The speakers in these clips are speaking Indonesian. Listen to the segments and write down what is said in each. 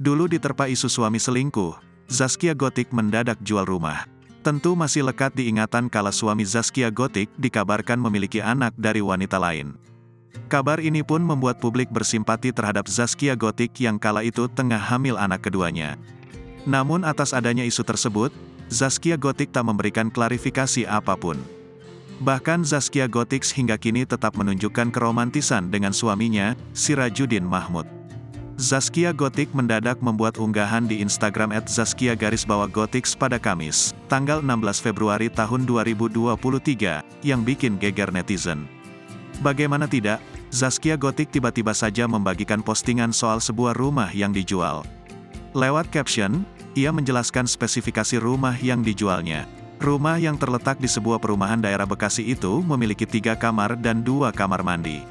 Dulu diterpa isu suami selingkuh, Zaskia Gotik mendadak jual rumah. Tentu masih lekat diingatan kala suami Zaskia Gotik dikabarkan memiliki anak dari wanita lain. Kabar ini pun membuat publik bersimpati terhadap Zaskia Gotik yang kala itu tengah hamil anak keduanya. Namun atas adanya isu tersebut, Zaskia Gotik tak memberikan klarifikasi apapun. Bahkan Zaskia Gotik hingga kini tetap menunjukkan keromantisan dengan suaminya, Sirajuddin Mahmud. Zaskia Gotik mendadak membuat unggahan di Instagram @zaskia_gotiks pada Kamis, tanggal 16 Februari tahun 2023, yang bikin geger netizen. Bagaimana tidak, Zaskia Gotik tiba-tiba saja membagikan postingan soal sebuah rumah yang dijual. Lewat caption, ia menjelaskan spesifikasi rumah yang dijualnya. Rumah yang terletak di sebuah perumahan daerah Bekasi itu memiliki 3 kamar dan 2 kamar mandi.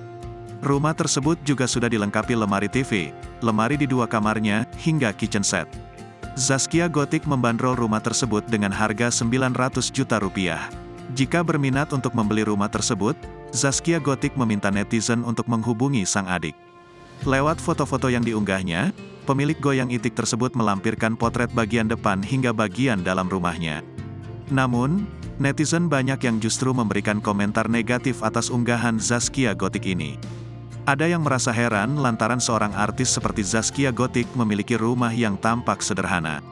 Rumah tersebut juga sudah dilengkapi lemari TV, lemari di 2 kamarnya, hingga kitchen set. Zaskia Gotik membandrol rumah tersebut dengan harga 900 juta rupiah. Jika berminat untuk membeli rumah tersebut, Zaskia Gotik meminta netizen untuk menghubungi sang adik. Lewat foto-foto yang diunggahnya, pemilik goyang itik tersebut melampirkan potret bagian depan hingga bagian dalam rumahnya. Namun, netizen banyak yang justru memberikan komentar negatif atas unggahan Zaskia Gotik ini. Ada yang merasa heran lantaran seorang artis seperti Zaskia Gotik memiliki rumah yang tampak sederhana.